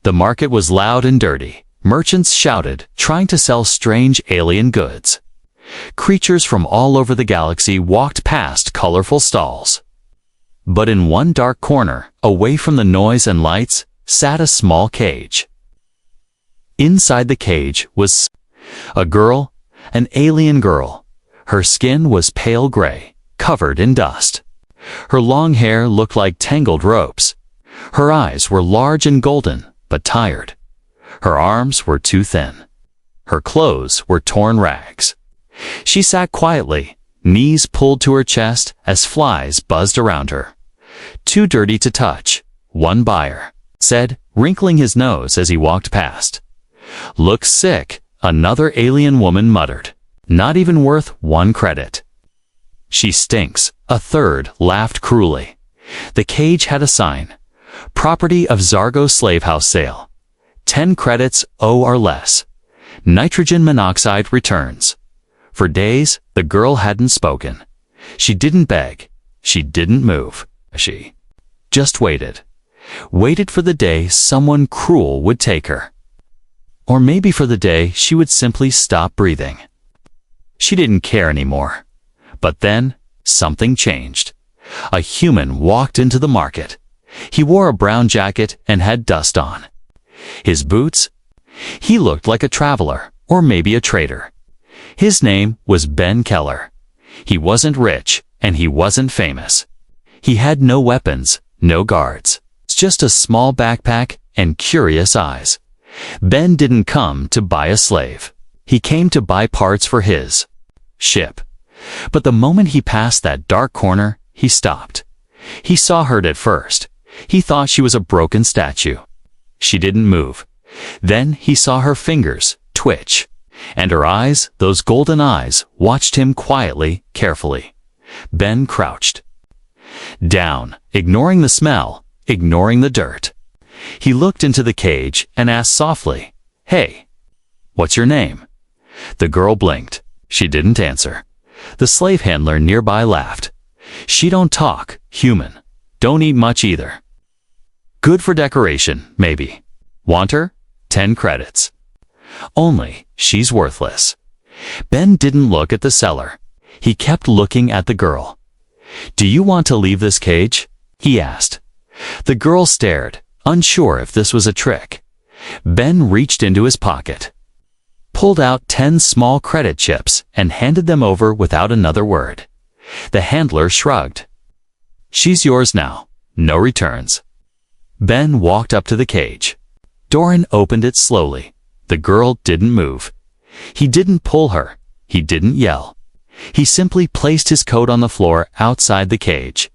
The market was loud and dirty. Merchants shouted, trying to sell strange alien goods. Creatures from all over the galaxy walked past colorful stalls. But in one dark corner, away from the noise and lights, sat a small cage. Inside the cage was a girl, an alien girl. Her skin was pale gray, covered in dust. Her long hair looked like tangled ropes. Her eyes were large and golden, but tired. Her arms were too thin. Her clothes were torn rags. She sat quietly, knees pulled to her chest as flies buzzed around her. "Too dirty to touch," one buyer said, wrinkling his nose as he walked past. "Looks sick," another alien woman muttered. "Not even worth 1 credit." "She stinks," a third laughed cruelly. The cage had a sign. "Property of Zargo Slavehouse Sale. 10 credits or less. Nitrogen monoxide returns." For days, the girl hadn't spoken. She didn't beg. She didn't move. She just waited. Waited for the day someone cruel would take her. Or maybe for the day she would simply stop breathing. She didn't care anymore. But then, something changed. A human walked into the market. He wore a brown jacket and had dust on. His boots? He looked like a traveler, or maybe a trader. His name was Ben Keller. He wasn't rich, and he wasn't famous. He had no weapons, no guards. Just a small backpack and curious eyes. Ben didn't come to buy a slave. He came to buy parts for his ship. But the moment he passed that dark corner, he stopped. He saw her at first. He thought she was a broken statue. She didn't move. Then he saw her fingers twitch, and her eyes, those golden eyes, watched him quietly, carefully. Ben crouched down, ignoring the smell, ignoring the dirt. He looked into the cage and asked softly, "Hey, what's your name?" The girl blinked. She didn't answer. The slave handler nearby laughed. "She don't talk, human. Don't eat much either. Good for decoration, maybe. Want her? 10 credits. Only, she's worthless." Ben didn't look at the seller. He kept looking at the girl. "Do you want to leave this cage?" he asked. The girl stared, unsure if this was a trick. Ben reached into his pocket, pulled out 10 small credit chips, and handed them over without another word. The handler shrugged. "She's yours now. No returns." Ben walked up to the cage. Doran opened it slowly. The girl didn't move. He didn't pull her. He didn't yell. He simply placed his coat on the floor outside the cage.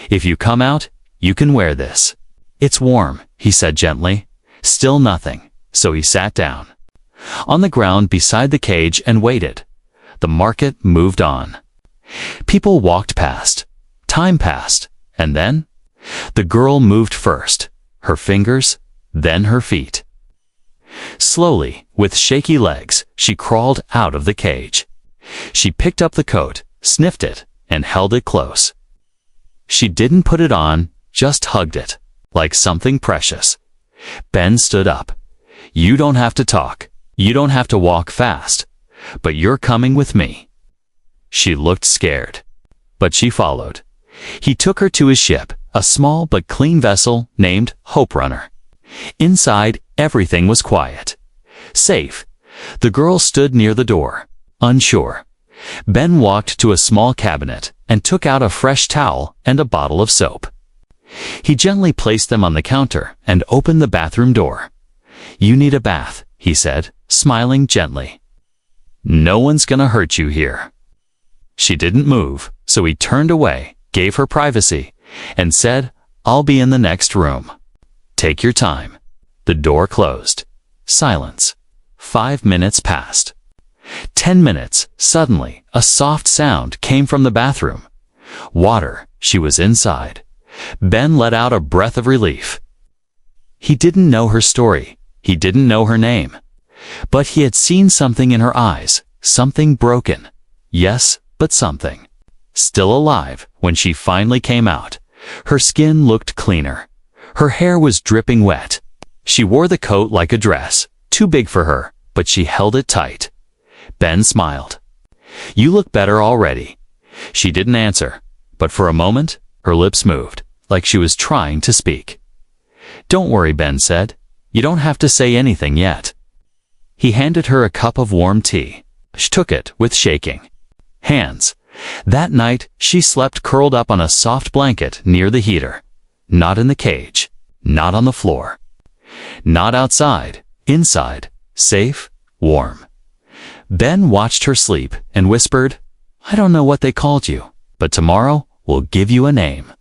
"If you come out, you can wear this. It's warm," he said gently. Still nothing, so he sat down on the ground beside the cage and waited. The market moved on. People walked past. Time passed, and then the girl moved first, her fingers, then her feet. Slowly, with shaky legs, she crawled out of the cage. She picked up the coat, sniffed it, and held it close. She didn't put it on, just hugged it, like something precious. Ben stood up. "You don't have to talk. You don't have to walk fast. But you're coming with me." She looked scared, but she followed. He took her to his ship, a small but clean vessel named Hope Runner. Inside, everything was quiet. Safe. The girl stood near the door, unsure. Ben walked to a small cabinet and took out a fresh towel and a bottle of soap. He gently placed them on the counter and opened the bathroom door. "You need a bath," he said, smiling gently. "No one's gonna hurt you here." She didn't move, so he turned away, gave her privacy, and said, "I'll be in the next room. Take your time." The door closed. Silence. 5 minutes passed. 10 minutes. Suddenly, a soft sound came from the bathroom. Water. She was inside. Ben let out a breath of relief. He didn't know her story. He didn't know her name. But he had seen something in her eyes, something broken. Yes, but something. Still alive when she finally came out. Her skin looked cleaner. Her hair was dripping wet. She wore the coat like a dress, too big for her, but she held it tight. Ben smiled. "You look better already." She didn't answer, but for a moment, her lips moved, like she was trying to speak. "Don't worry," Ben said. "You don't have to say anything yet." He handed her a cup of warm tea. She took it with shaking hands. That night, she slept curled up on a soft blanket near the heater. Not in the cage, not on the floor, not outside, inside, safe, warm. Ben watched her sleep and whispered, "I don't know what they called you, but tomorrow we'll give you a name."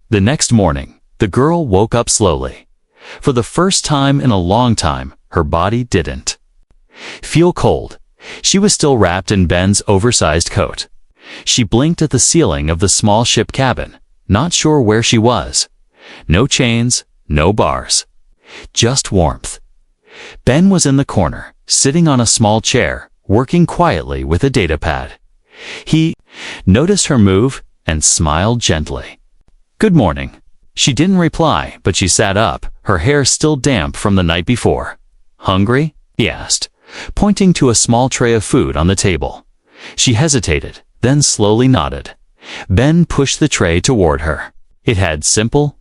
The next morning, the girl woke up slowly. For the first time in a long time, her body didn't feel cold. She was still wrapped in Ben's oversized coat. She blinked at the ceiling of the small ship cabin, not sure where she was. No chains, no bars. Just warmth. Ben was in the corner, sitting on a small chair, working quietly with a datapad. He noticed her move and smiled gently. "Good morning." She didn't reply, but she sat up, her hair still damp from the night before. "Hungry?" he asked, pointing to a small tray of food on the table. She hesitated, then slowly nodded. Ben pushed the tray toward her. It had simple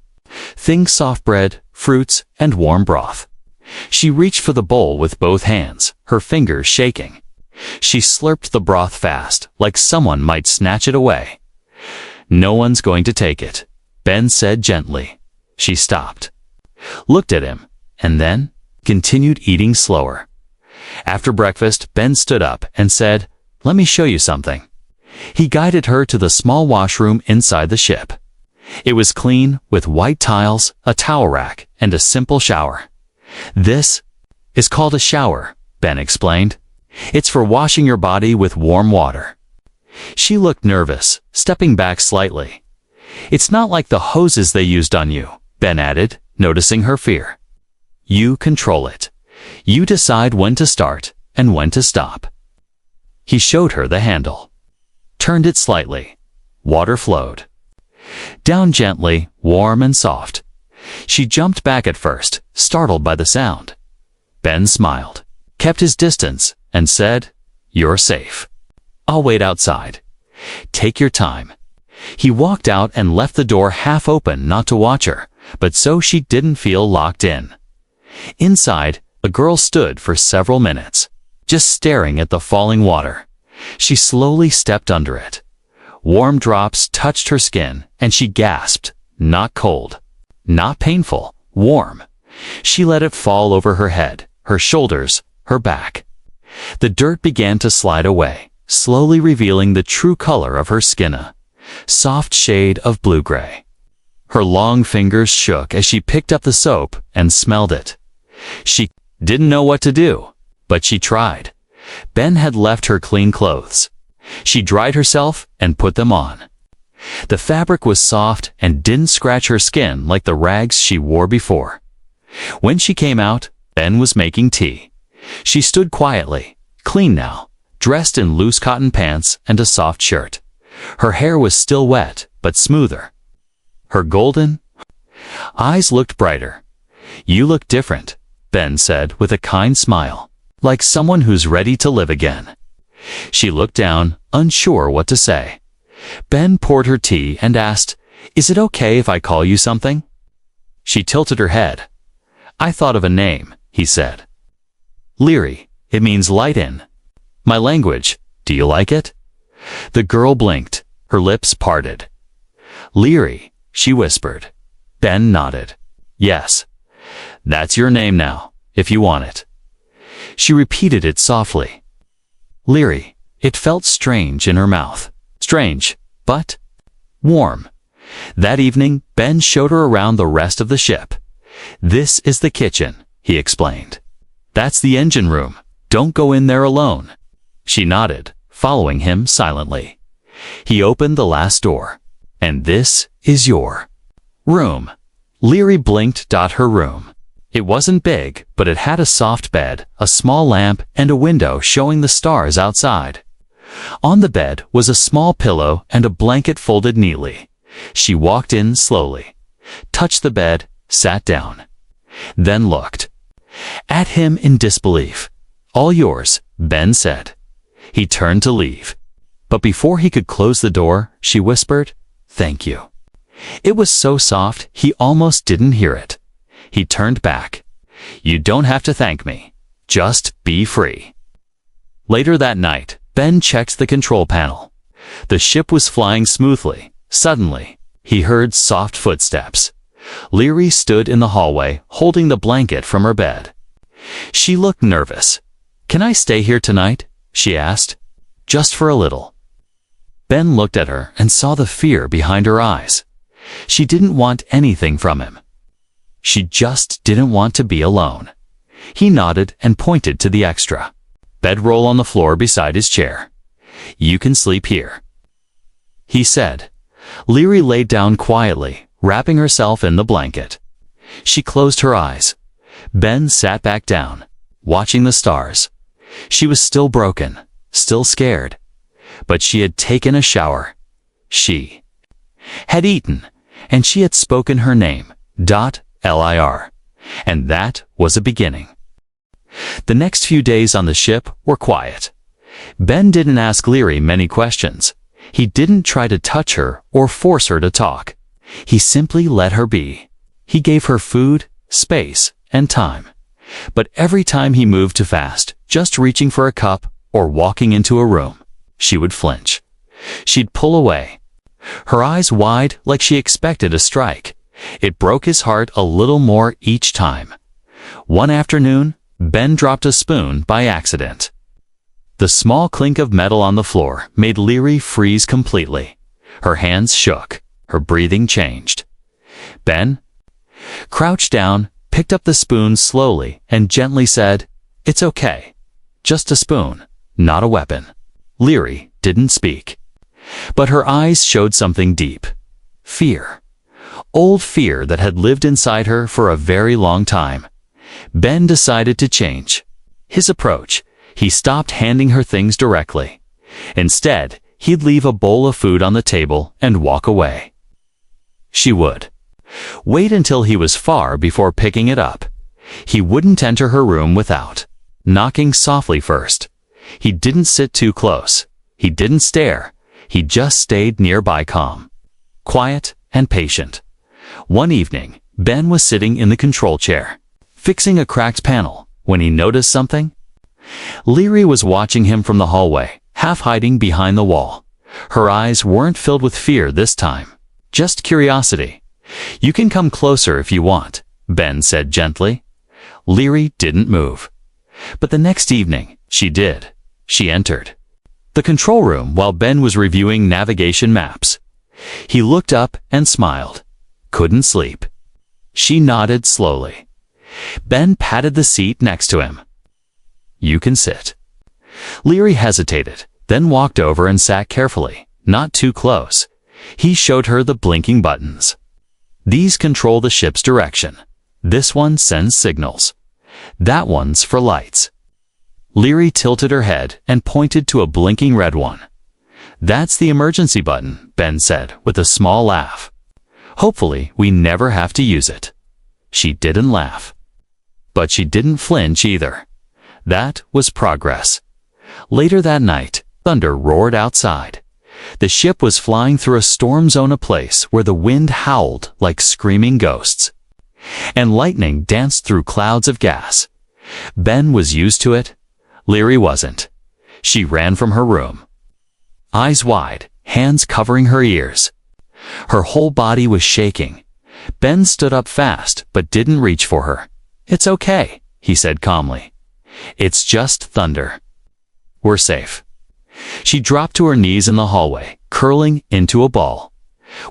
things: soft bread, fruits, and warm broth. She reached for the bowl with both hands, her fingers shaking. She slurped the broth fast, like someone might snatch it away. "No one's going to take it," Ben said gently. She stopped, looked at him, and then continued eating slower. After breakfast, Ben stood up and said, "Let me show you something." He guided her to the small washroom inside the ship. It was clean, with white tiles, a towel rack, and a simple shower. "This is called a shower," Ben explained. "It's for washing your body with warm water." She looked nervous, stepping back slightly. "It's not like the hoses they used on you," Ben added, noticing her fear. "You control it. You decide when to start and when to stop." He showed her the handle. Turned it slightly. Water flowed down gently, warm and soft. She jumped back at first, startled by the sound. Ben smiled, kept his distance, and said, "You're safe. I'll wait outside. Take your time." He walked out and left the door half open, not to watch her, but so she didn't feel locked in. Inside, a girl stood for several minutes, just staring at the falling water. She slowly stepped under it. Warm drops touched her skin, and she gasped. Not cold, not painful, warm. She let it fall over her head, her shoulders, her back. The dirt began to slide away, slowly revealing the true color of her skin, a soft shade of blue-gray. Her long fingers shook as she picked up the soap and smelled it. She didn't know what to do, but she tried. Ben had left her clean clothes. She dried herself and put them on. The fabric was soft and didn't scratch her skin like the rags she wore before. When she came out, Ben was making tea. She stood quietly, clean now, dressed in loose cotton pants and a soft shirt. Her hair was still wet, but smoother. Her golden eyes looked brighter. "You look different," Ben said with a kind smile, like someone who's ready to live again. She looked down, unsure what to say. Ben poured her tea and asked, "Is it okay if I call you something?" She tilted her head. "I thought of a name," he said. "Leary. It means light in my language. Do you like it?" The girl blinked, her lips parted. "Leary," she whispered. Ben nodded. "Yes. That's your name now, if you want it." She repeated it softly. Leary. It felt strange in her mouth. Strange, but warm. That evening, Ben showed her around the rest of the ship. "This is the kitchen," he explained. "That's the engine room. Don't go in there alone." She nodded, following him silently. He opened the last door. "And this is your room." Leary blinked. Her room. It wasn't big, but it had a soft bed, a small lamp, and a window showing the stars outside. On the bed was a small pillow and a blanket folded neatly. She walked in slowly, touched the bed, sat down. then looked at him in disbelief. "All yours," Ben said. He turned to leave, but before he could close the door, she whispered, "Thank you." It was so soft he almost didn't hear it. He turned back. "You don't have to thank me. Just be free." Later that night, Ben checked the control panel. The ship was flying smoothly. Suddenly, he heard soft footsteps. Leary stood in the hallway, holding the blanket from her bed. She looked nervous. "Can I stay here tonight?" she asked. "Just for a little." Ben looked at her and saw the fear behind her eyes. She didn't want anything from him. She just didn't want to be alone. He nodded and pointed to the extra bedroll on the floor beside his chair. "You can sleep here," he said. Leary laid down quietly, wrapping herself in the blanket. She closed her eyes. Ben sat back down, watching the stars. She was still broken, still scared, but she had taken a shower. She had eaten, and she had spoken her name, Lir, and that was a beginning. The next few days on the ship were quiet. Ben didn't ask Leary many questions. He didn't try to touch her or force her to talk. He simply let her be. He gave her food, space, and time. But every time he moved too fast, just reaching for a cup or walking into a room, she would flinch. She'd pull away, her eyes wide like she expected a strike. It broke his heart a little more each time. One afternoon, Ben dropped a spoon by accident. The small clink of metal on the floor made Leary freeze completely. Her hands shook. Her breathing changed. Ben crouched down, picked up the spoon slowly, and gently said, "It's okay. Just a spoon, not a weapon." Leary didn't speak, but her eyes showed something deep. Fear. Old fear that had lived inside her for a very long time. Ben decided to change his approach. He stopped handing her things directly. Instead, he'd leave a bowl of food on the table and walk away. She would wait until he was far before picking it up. He wouldn't enter her room without knocking softly first. He didn't sit too close. He didn't stare. He just stayed nearby, calm, quiet, and patient. One evening, Ben was sitting in the control chair, fixing a cracked panel, when he noticed something. Leary was watching him from the hallway, half hiding behind the wall. Her eyes weren't filled with fear this time, just curiosity. "You can come closer if you want," Ben said gently. Leary didn't move. But the next evening, she did. She entered the control room while Ben was reviewing navigation maps. He looked up and smiled. "Couldn't sleep." She nodded slowly. Ben patted the seat next to him. "You can sit." Leary hesitated, then walked over and sat carefully, not too close. He showed her the blinking buttons. "These control the ship's direction. This one sends signals. That one's for lights." Leary tilted her head and pointed to a blinking red one. "That's the emergency button," Ben said with a small laugh. "Hopefully, we never have to use it." She didn't laugh. But she didn't flinch either. That was progress. Later that night, thunder roared outside. The ship was flying through a storm zone, a place where the wind howled like screaming ghosts, and lightning danced through clouds of gas. Ben was used to it. Leary wasn't. She ran from her room, eyes wide, hands covering her ears. Her whole body was shaking. Ben stood up fast but didn't reach for her. "It's okay," he said calmly. "It's just thunder. We're safe." She dropped to her knees in the hallway, curling into a ball.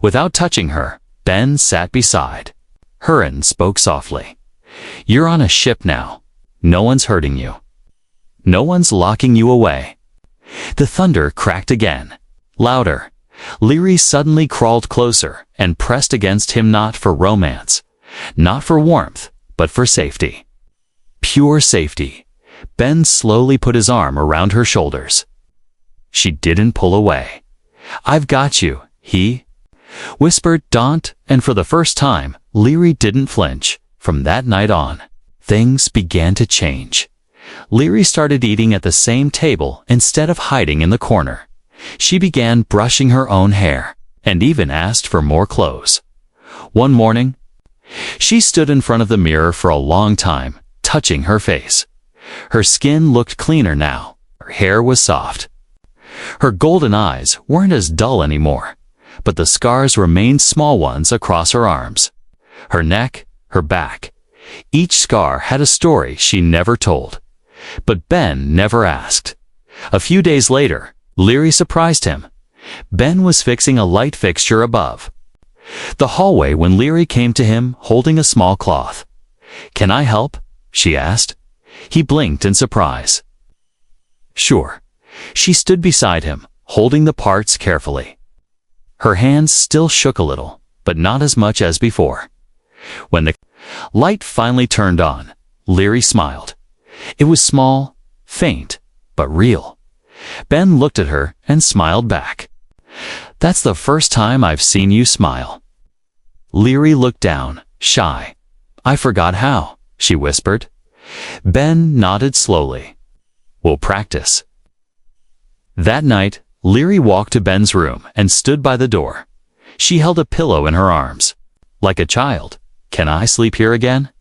Without touching her, Ben sat beside her and spoke softly. "You're on a ship now. No one's hurting you. No one's locking you away." The thunder cracked again, louder. Leary suddenly crawled closer and pressed against him, not for romance, not for warmth, but for safety. Pure safety. Ben slowly put his arm around her shoulders. She didn't pull away. "I've got you," he whispered, and for the first time, Leary didn't flinch. From that night on, things began to change. Leary started eating at the same table instead of hiding in the corner. She began brushing her own hair and even asked for more clothes. One morning, she stood in front of the mirror for a long time, touching her face. Her skin looked cleaner now. Her hair was soft. Her golden eyes weren't as dull anymore, but the scars remained small ones across her arms, her neck, her back. Each scar had a story she never told. But Ben never asked. A few days later, Leary surprised him. Ben was fixing a light fixture above the hallway when Leary came to him holding a small cloth. "Can I help?" she asked. He blinked in surprise. "Sure." She stood beside him, holding the parts carefully. Her hands still shook a little, but not as much as before. When the light finally turned on, Leary smiled. It was small, faint, but real. Ben looked at her and smiled back. "That's the first time I've seen you smile." Leary looked down, shy. "I forgot how," she whispered. Ben nodded slowly. "We'll practice." That night, Leary walked to Ben's room and stood by the door. She held a pillow in her arms. Like a child, "Can I sleep here again?"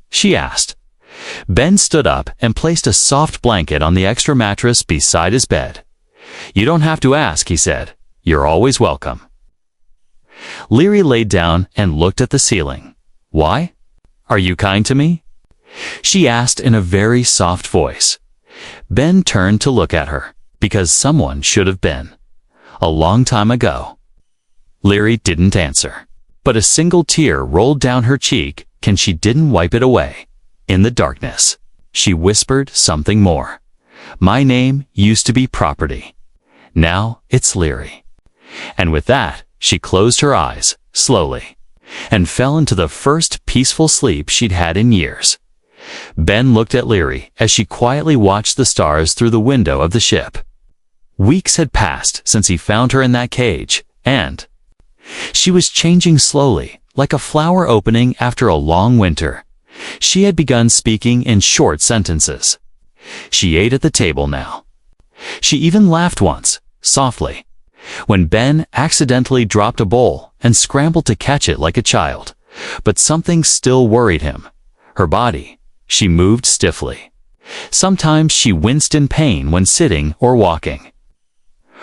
she asked. Ben stood up and placed a soft blanket on the extra mattress beside his bed. "You don't have to ask," he said. "You're always welcome." Leary laid down and looked at the ceiling. "Why? Are you kind to me?" she asked in a very soft voice. Ben turned to look at her, because someone should have been. A long time ago. Leary didn't answer, but a single tear rolled down her cheek, and she didn't wipe it away. In the darkness, she whispered something more. "My name used to be Property. Now it's Leary." And with that, she closed her eyes, slowly, and fell into the first peaceful sleep she'd had in years. Ben looked at Leary as she quietly watched the stars through the window of the ship. Weeks had passed since he found her in that cage, and she was changing slowly, like a flower opening after a long winter. She had begun speaking in short sentences. She ate at the table now. She even laughed once, softly, when Ben accidentally dropped a bowl and scrambled to catch it like a child. But something still worried him. Her body. She moved stiffly. Sometimes she winced in pain when sitting or walking.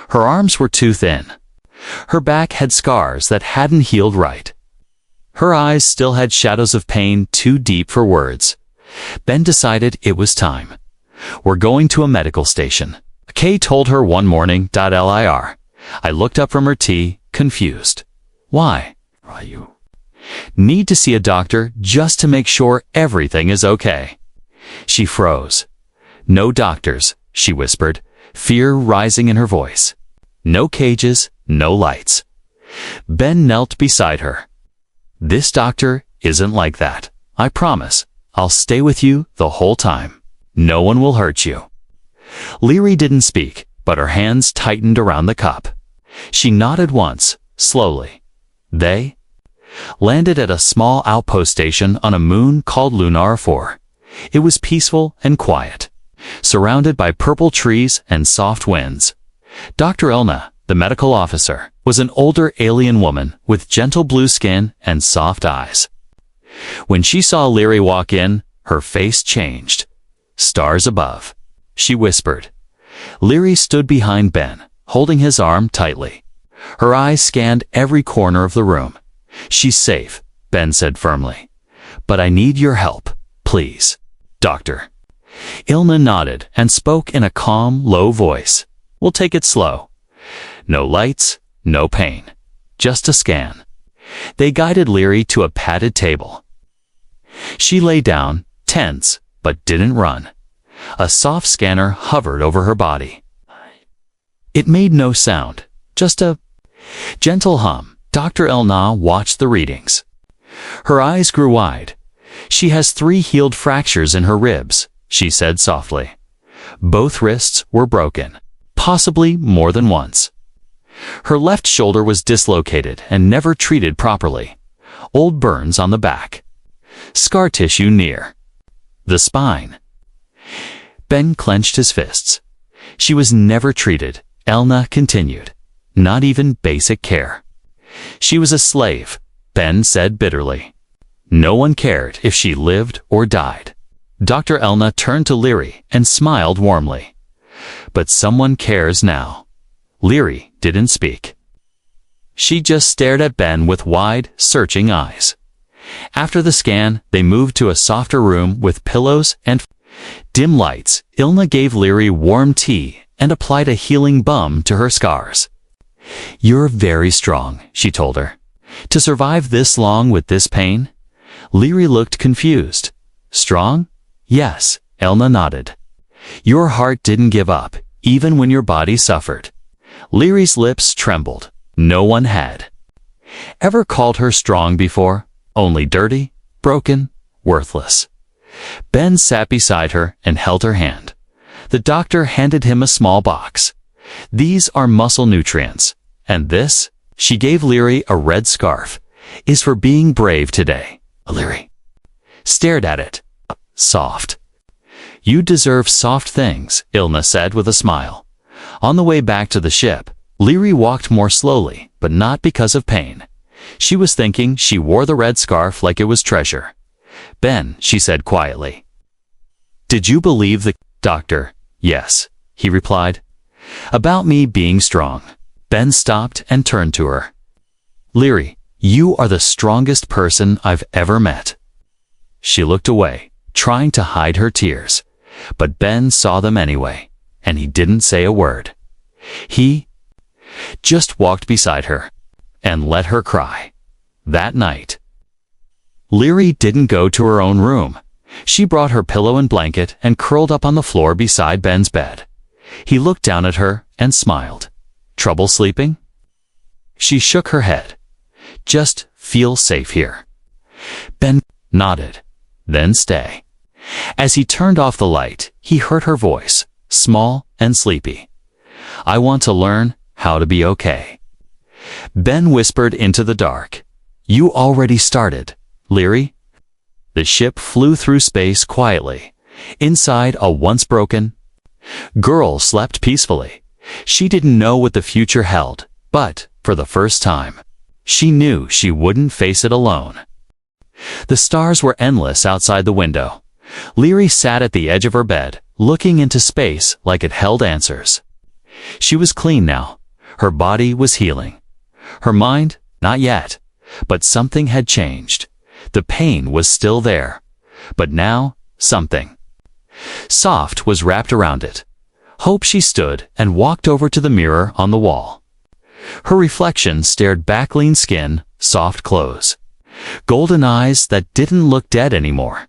Her arms were too thin. Her back had scars that hadn't healed right. Her eyes still had shadows of pain too deep for words. Ben decided it was time. "We're going to a medical station," Kay told her one morning. Lir. I looked up from her tea, confused. "Why? You need to see a doctor just to make sure everything is okay." She froze. "No doctors," she whispered, fear rising in her voice. "No cages, no lights." Ben knelt beside her. "This doctor isn't like that. I promise. I'll stay with you the whole time. No one will hurt you." Leary didn't speak, but her hands tightened around the cup. She nodded once, slowly. They landed at a small outpost station on a moon called Lunar 4. It was peaceful and quiet, surrounded by purple trees and soft winds. Dr. Elna, the medical officer, was an older alien woman with gentle blue skin and soft eyes. When she saw Leary walk in, her face changed. "Stars above," she whispered. Leary stood behind Ben, holding his arm tightly. Her eyes scanned every corner of the room. "She's safe," Ben said firmly. "But I need your help, please, Doctor." Ilna nodded and spoke in a calm, low voice. "We'll take it slow. No lights, no pain. Just a scan." They guided Leary to a padded table. She lay down, tense, but didn't run. A soft scanner hovered over her body. It made no sound, just a gentle hum. Dr. Elna watched the readings. Her eyes grew wide. "She has 3 healed fractures in her ribs," she said softly. Both wrists were broken, possibly more than once. Her left shoulder was dislocated and never treated properly. Old burns on the back. Scar tissue near the spine. Ben clenched his fists. She was never treated, Elna continued. Not even basic care. She was a slave, Ben said bitterly. No one cared if she lived or died. Dr. Elna turned to Leary and smiled warmly. But someone cares now. Leary didn't speak. She just stared at Ben with wide, searching eyes. After the scan, they moved to a softer room with pillows and dim lights. Ilna gave Leary warm tea and applied a healing balm to her scars. You're very strong, she told her. To survive this long with this pain? Leary looked confused. Strong? Yes, Elna nodded. Your heart didn't give up, even when your body suffered. Leary's lips trembled. No one had ever called her strong before, only dirty, broken, worthless. Ben sat beside her and held her hand. The doctor handed him a small box. These are muscle nutrients, and this, she gave Leary a red scarf, is for being brave today. Leary stared at it. Soft. You deserve soft things, Ilna said with a smile. On the way back to the ship, Leary walked more slowly, but not because of pain. She was thinking she wore the red scarf like it was treasure. Ben, she said quietly. Did you believe the doctor? Yes, he replied. About me being strong. Ben stopped and turned to her. Leary, you are the strongest person I've ever met. She looked away, trying to hide her tears, but Ben saw them anyway, and he didn't say a word. He just walked beside her and let her cry. That night, Leary didn't go to her own room. She brought her pillow and blanket and curled up on the floor beside Ben's bed. He looked down at her and smiled. Trouble sleeping? She shook her head. Just feel safe here. Ben nodded. Then stay. As he turned off the light, he heard her voice, small and sleepy. I want to learn how to be okay. Ben whispered into the dark. You already started, Leary. The ship flew through space quietly. Inside a once broken girl slept peacefully. She didn't know what the future held, but, for the first time, she knew she wouldn't face it alone. The stars were endless outside the window. Leary sat at the edge of her bed, looking into space like it held answers. She was clean now. Her body was healing. Her mind, not yet. But something had changed. The pain was still there. But now, something soft was wrapped around it. Hope she stood and walked over to the mirror on the wall. Her reflection stared back, lean skin, soft clothes. Golden eyes that didn't look dead anymore.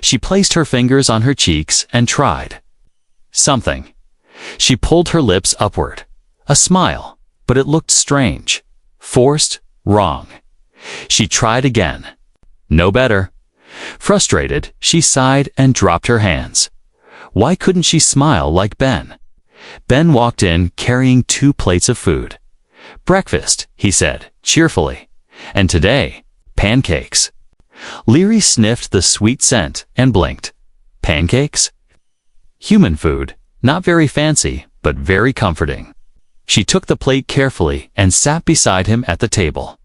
She placed her fingers on her cheeks and tried something. She pulled her lips upward. A smile, but it looked strange. Forced, wrong. She tried again. No better. Frustrated, she sighed and dropped her hands. Why couldn't she smile like Ben? Ben walked in carrying 2 plates of food. Breakfast, he said, cheerfully. And today, pancakes. Leary sniffed the sweet scent and blinked. Pancakes? Human food, not very fancy, but very comforting. She took the plate carefully and sat beside him at the table.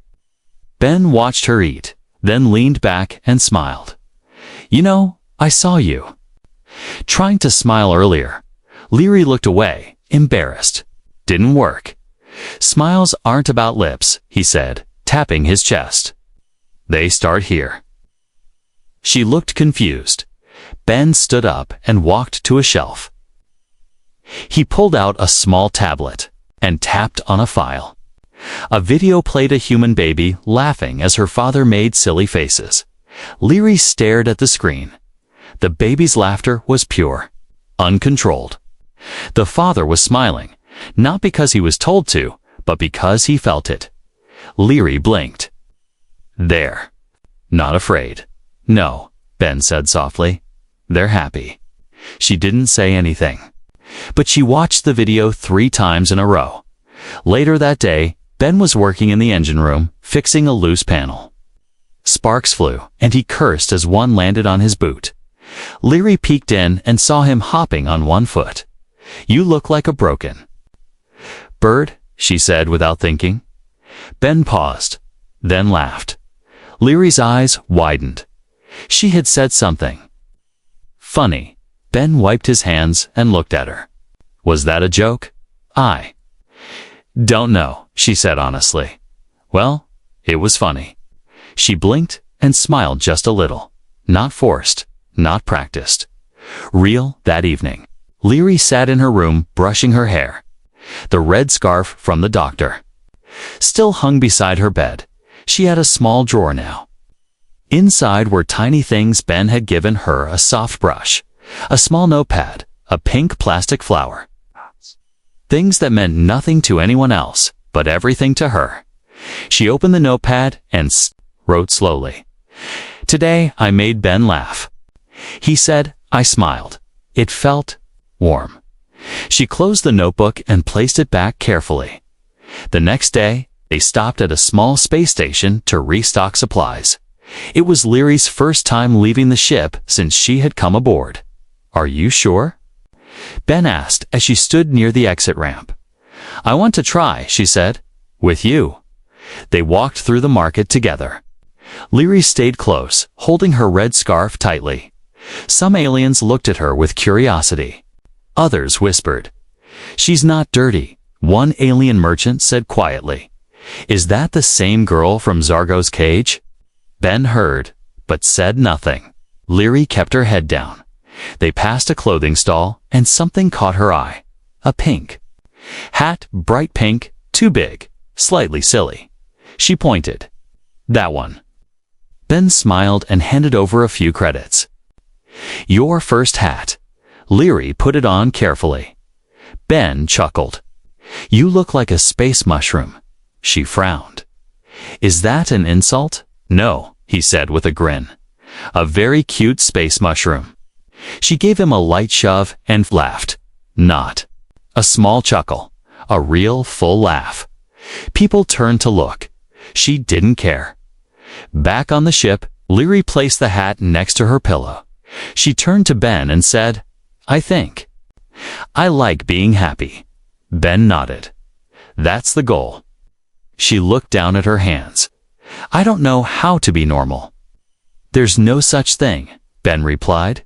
Ben watched her eat, then leaned back and smiled. You know, I saw you trying to smile earlier. Leary looked away, embarrassed. Didn't work. Smiles aren't about lips, he said, tapping his chest. They start here. She looked confused. Ben stood up and walked to a shelf. He pulled out a small tablet and tapped on a file. A video played a human baby laughing as her father made silly faces. Leary stared at the screen. The baby's laughter was pure, uncontrolled. The father was smiling, not because he was told to, but because he felt it. Leary blinked. There. Not afraid. No, Ben said softly. They're happy. She didn't say anything. But she watched the video 3 times in a row. Later that day, Ben was working in the engine room, fixing a loose panel. Sparks flew, and he cursed as one landed on his boot. Leary peeked in and saw him hopping on one foot. "You look like a broken bird," she said without thinking. Ben paused, then laughed. Leary's eyes widened. She had said something funny. Ben wiped his hands and looked at her. "Was that a joke?" "I don't know," she said honestly. "Well, it was funny." She blinked and smiled just a little. Not forced, not practiced. Real that evening. Leary sat in her room brushing her hair. The red scarf from the doctor still hung beside her bed. She had a small drawer now. Inside were tiny things. Ben had given her: a soft brush, a small notepad, a pink plastic flower. Things that meant nothing to anyone else, but everything to her. She opened the notepad and wrote slowly. "Today I made Ben laugh." He said. I smiled. It felt warm. She closed the notebook and placed it back carefully. The next day, they stopped at a small space station to restock supplies. It was Leary's first time leaving the ship since she had come aboard. "Are you sure?" Ben asked as she stood near the exit ramp. "I want to try," she said. "With you." They walked through the market together. Leary stayed close, holding her red scarf tightly. Some aliens looked at her with curiosity. Others whispered. "She's not dirty," one alien merchant said quietly. "Is that the same girl from Zargo's cage?" Ben heard, but said nothing. Leary kept her head down. They passed a clothing stall, and something caught her eye. A pink hat, bright pink, too big, slightly silly. She pointed. "That one." Ben smiled and handed over a few credits. "Your first hat." Leary put it on carefully. Ben chuckled. "You look like a space mushroom." She frowned. "Is that an insult?" "No," he said with a grin. "A very cute space mushroom." She gave him a light shove and laughed. Not a small chuckle, a real full laugh. People turned to look. She didn't care. Back on the ship, Leary placed the hat next to her pillow. She turned to Ben and said, "I think I like being happy." Ben nodded. "That's the goal." She looked down at her hands. "I don't know how to be normal." "There's no such thing," Ben replied.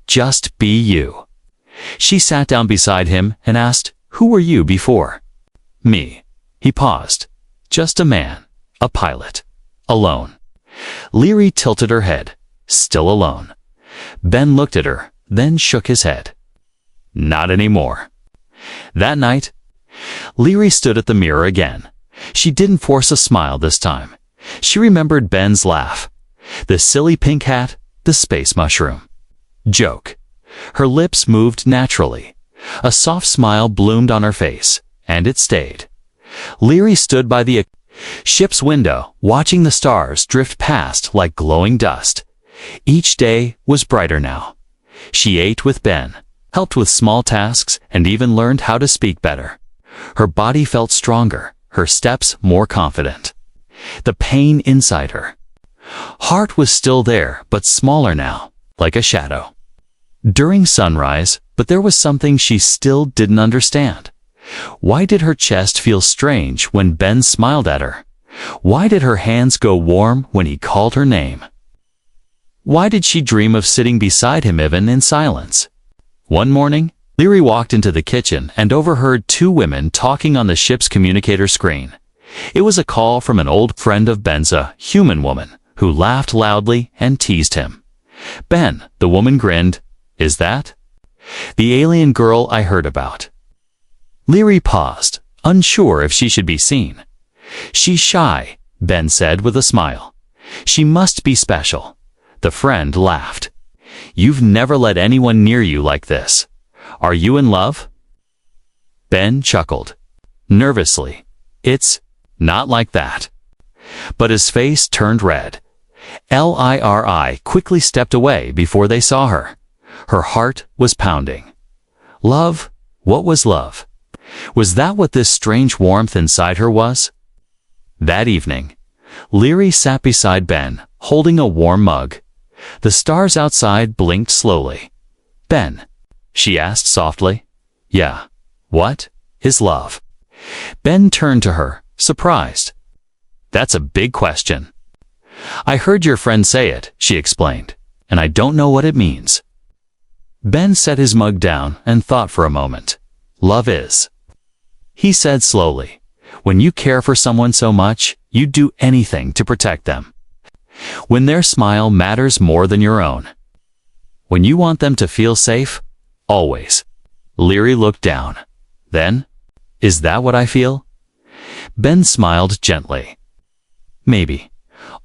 "Just be you." She sat down beside him and asked, "Who were you before?" "Me." He paused. "Just a man, a pilot, alone." Leary tilted her head. "Still alone." Ben looked at her, then shook his head. "Not anymore." That night, Leary stood at the mirror again. She didn't force a smile this time. She remembered Ben's laugh. The silly pink hat, the space mushroom. Joke. Her lips moved naturally. A soft smile bloomed on her face, and it stayed. Leary stood by the ship's window, watching the stars drift past like glowing dust. Each day was brighter now. She ate with Ben, helped with small tasks, and even learned how to speak better. Her body felt stronger, her steps more confident. The pain inside her heart was still there, but smaller now, like a shadow. During sunrise, but there was something she still didn't understand. Why did her chest feel strange when Ben smiled at her? Why did her hands go warm when he called her name? Why did she dream of sitting beside him even in silence? One morning, Leary walked into the kitchen and overheard two women talking on the ship's communicator screen. It was a call from an old friend of Ben's, a human woman, who laughed loudly and teased him. "Ben," the woman grinned. "Is that the alien girl I heard about?" Leary paused, unsure if she should be seen. "She's shy," Ben said with a smile. "She must be special." The friend laughed. "You've never let anyone near you like this. Are you in love?" Ben chuckled. Nervously. "It's not like that." But his face turned red. Leary quickly stepped away before they saw her. Her heart was pounding. Love? What was love? Was that what this strange warmth inside her was? That evening, Leary sat beside Ben, holding a warm mug. The stars outside blinked slowly. "Ben," she asked softly. "Yeah." "What is love?" Ben turned to her, surprised. "That's a big question." "I heard your friend say it," she explained, "and I don't know what it means." Ben set his mug down and thought for a moment. "Love is," he said slowly, "when you care for someone so much, you'd do anything to protect them. When their smile matters more than your own. When you want them to feel safe, always." Leary looked down. "Then, is that what I feel?" Ben smiled gently. "Maybe.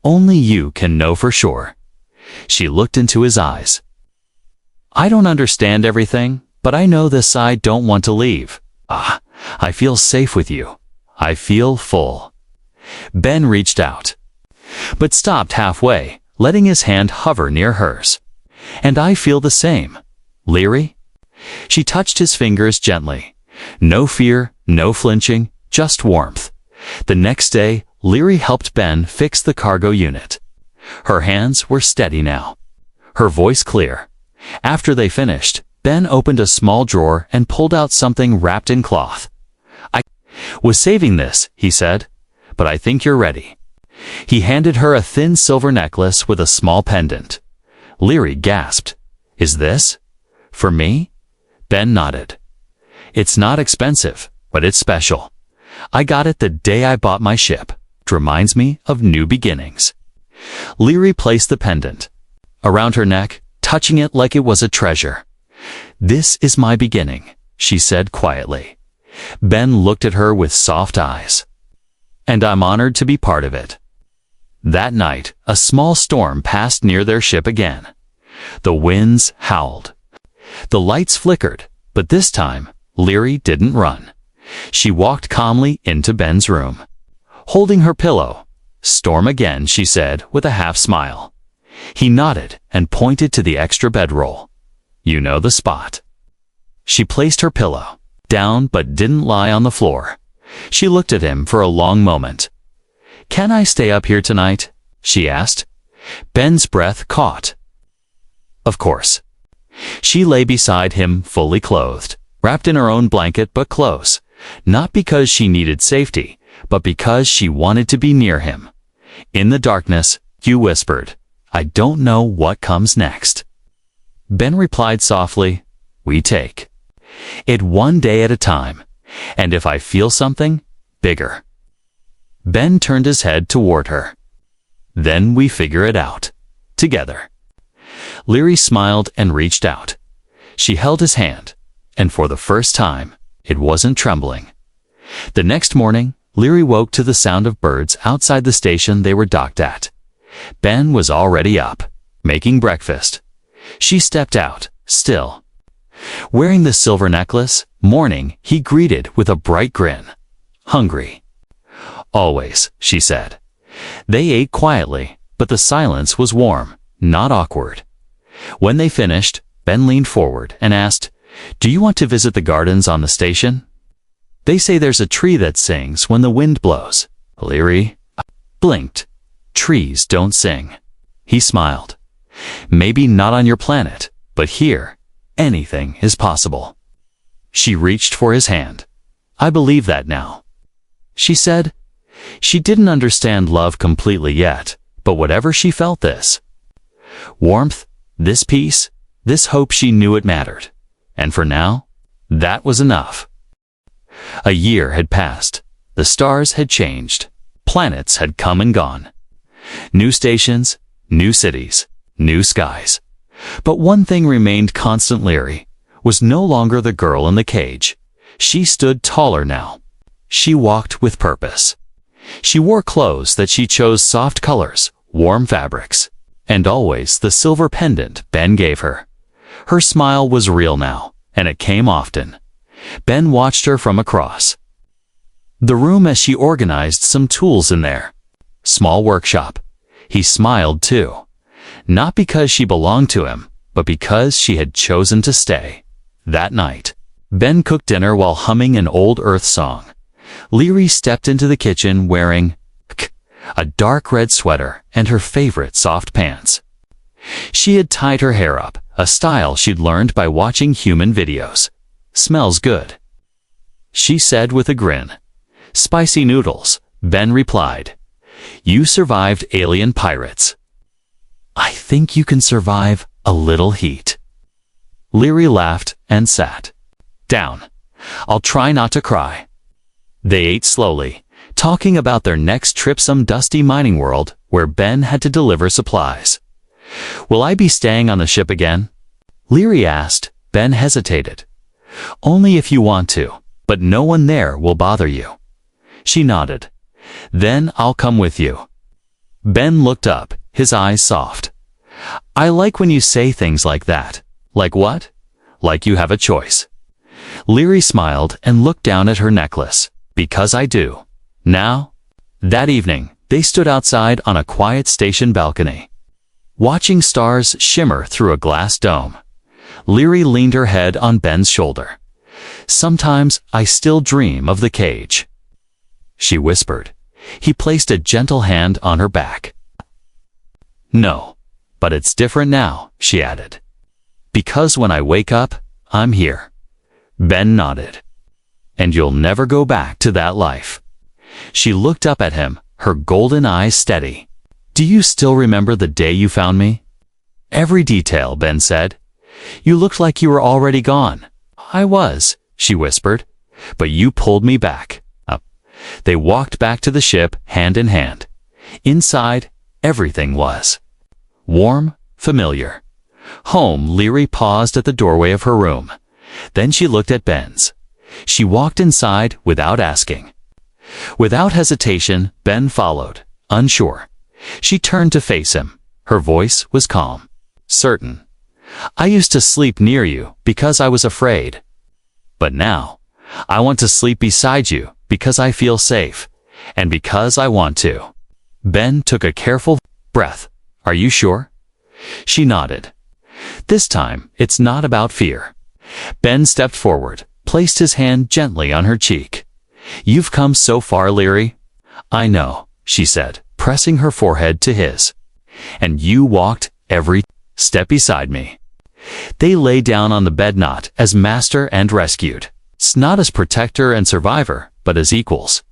Only you can know for sure." She looked into his eyes. "I don't understand everything, but I know this I don't want to leave. I feel safe with you. I feel full." Ben reached out, but stopped halfway, letting his hand hover near hers. "And I feel the same, Leary." She touched his fingers gently. No fear, no flinching, just warmth. The next day, Leary helped Ben fix the cargo unit. Her hands were steady now, her voice clear. After they finished, Ben opened a small drawer and pulled out something wrapped in cloth. "I was saving this," he said, "but I think you're ready." He handed her a thin silver necklace with a small pendant. Leary gasped. "Is this for me?" Ben nodded. "It's not expensive, but it's special. I got it the day I bought my ship. It reminds me of new beginnings." Leary placed the pendant around her neck, touching it like it was a treasure. "This is my beginning," she said quietly. Ben looked at her with soft eyes. "And I'm honored to be part of it." That night, a small storm passed near their ship again. The winds howled. The lights flickered, but this time, Leary didn't run. She walked calmly into Ben's room, holding her pillow. "Storm again," she said with a half smile. He nodded and pointed to the extra bedroll. "You know the spot." She placed her pillow down but didn't lie on the floor. She looked at him for a long moment. "Can I stay up here tonight?" she asked. Ben's breath caught. "Of course." She lay beside him fully clothed, wrapped in her own blanket but close, not because she needed safety, but because she wanted to be near him. In the darkness, Hugh whispered, "I don't know what comes next." Ben replied softly, "We take it one day at a time, and if I feel something bigger." Ben turned his head toward her. "Then we figure it out together." Leary smiled and reached out. She held his hand, and for the first time, it wasn't trembling. The next morning, Leary woke to the sound of birds outside the station they were docked at. Ben was already up, making breakfast. She stepped out, still wearing the silver necklace. Morning, he greeted with a bright grin. "Hungry?" "Always," she said. They ate quietly, but the silence was warm, not awkward. When they finished, Ben leaned forward and asked, "Do you want to visit the gardens on the station? They say there's a tree that sings when the wind blows." Leary blinked. "Trees don't sing." He smiled. "Maybe not on your planet, but here, anything is possible." She reached for his hand. "I believe that now," she said. She didn't understand love completely yet, but whatever she felt, this warmth, this peace, this hope, she knew it mattered. And for now, that was enough. A year had passed. The stars had changed. Planets had come and gone. New stations, new cities, new skies. But one thing remained constant. Leary was no longer the girl in the cage. She stood taller now. She walked with purpose. She wore clothes that she chose, soft colors, warm fabrics, and always the silver pendant Ben gave her. Her smile was real now, and it came often. Ben watched her from across the room as she organized some tools in their small workshop. He smiled too, not because she belonged to him, but because she had chosen to stay. That night, Ben cooked dinner while humming an old Earth song. Leary stepped into the kitchen wearing a dark red sweater, and her favorite soft pants. She had tied her hair up, a style she'd learned by watching human videos. "Smells good," she said with a grin. "Spicy noodles," Ben replied. "You survived alien pirates. I think you can survive a little heat." Leary laughed and sat down. "I'll try not to cry." They ate slowly, talking about their next trip, some dusty mining world where Ben had to deliver supplies. "Will I be staying on the ship again?" Leary asked. Ben hesitated. "Only if you want to, but no one there will bother you." She nodded. "Then I'll come with you." Ben looked up, his eyes soft. "I like when you say things like that." "Like what?" "Like you have a choice." Leary smiled and looked down at her necklace. "Because I do." Now, that evening, they stood outside on a quiet station balcony, watching stars shimmer through a glass dome. Leary leaned her head on Ben's shoulder. "Sometimes I still dream of the cage," she whispered. He placed a gentle hand on her back. "No, but it's different now," she added. "Because when I wake up, I'm here." Ben nodded. "And you'll never go back to that life." She looked up at him, her golden eyes steady. "Do you still remember the day you found me?" "Every detail," Ben said. "You looked like you were already gone." "I was," she whispered, "but you pulled me back." Up. They walked back to the ship, hand in hand. Inside, everything was warm, familiar. Home. Leary paused at the doorway of her room. Then she looked at Ben's. She walked inside without asking. Without hesitation, Ben followed, unsure. She turned to face him. Her voice was calm, certain. "I used to sleep near you because I was afraid. But now, I want to sleep beside you because I feel safe, and because I want to." Ben took a careful breath. "Are you sure?" She nodded. "This time, it's not about fear." Ben stepped forward, placed his hand gently on her cheek. "You've come so far, Leary." "I know," she said, pressing her forehead to his. "And you walked every step beside me." They lay down on the bed, not as master and rescued, not as protector and survivor, but as equals.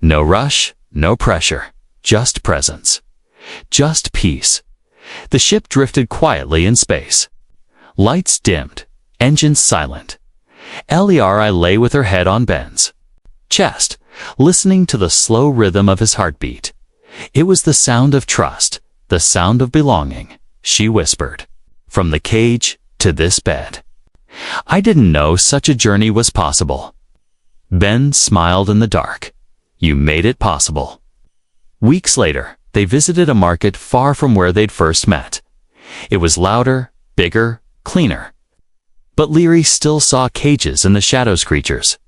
No rush, no pressure, just presence, just peace. The ship drifted quietly in space. Lights dimmed, engines silent. Leary lay with her head on Ben's chest, listening to the slow rhythm of his heartbeat. It was the sound of trust, the sound of belonging. She whispered, "From the cage to this bed. I didn't know such a journey was possible." Ben smiled in the dark. "You made it possible." Weeks later, they visited a market far from where they'd first met. It was louder, bigger, cleaner. But Leary still saw cages and the shadows, creatures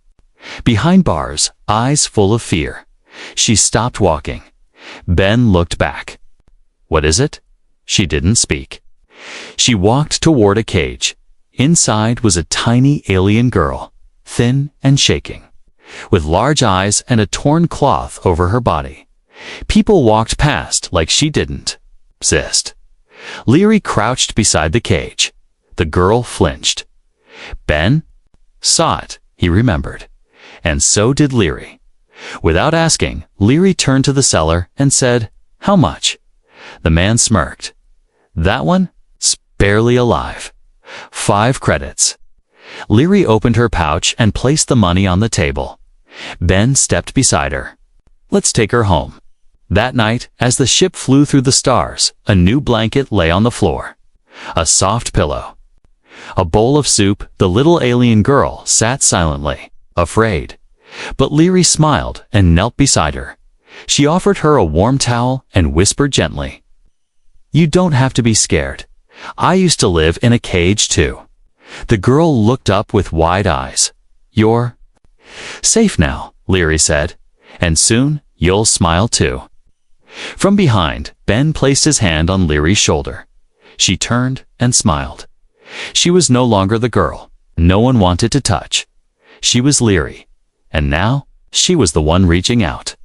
behind bars, eyes full of fear. She stopped walking. Ben looked back. "What is it?" She didn't speak. She walked toward a cage. Inside was a tiny alien girl, thin and shaking, with large eyes and a torn cloth over her body. People walked past like she didn't exist. Leary crouched beside the cage. The girl flinched. Ben saw it, he remembered. And so did Leary. Without asking, Leary turned to the seller and said, "How much?" The man smirked. "That one? Barely alive. 5 credits." Leary opened her pouch and placed the money on the table. Ben stepped beside her. "Let's take her home." That night, as the ship flew through the stars, a new blanket lay on the floor. A soft pillow. A bowl of soup. The little alien girl sat silently, afraid. But Leary smiled and knelt beside her. She offered her a warm towel and whispered gently, "You don't have to be scared. I used to live in a cage too." The girl looked up with wide eyes. "You're safe now," Leary said, "and soon you'll smile too." From behind, Ben placed his hand on Leary's shoulder. She turned and smiled. She was no longer the girl no one wanted to touch. She was Leary, and now she was the one reaching out.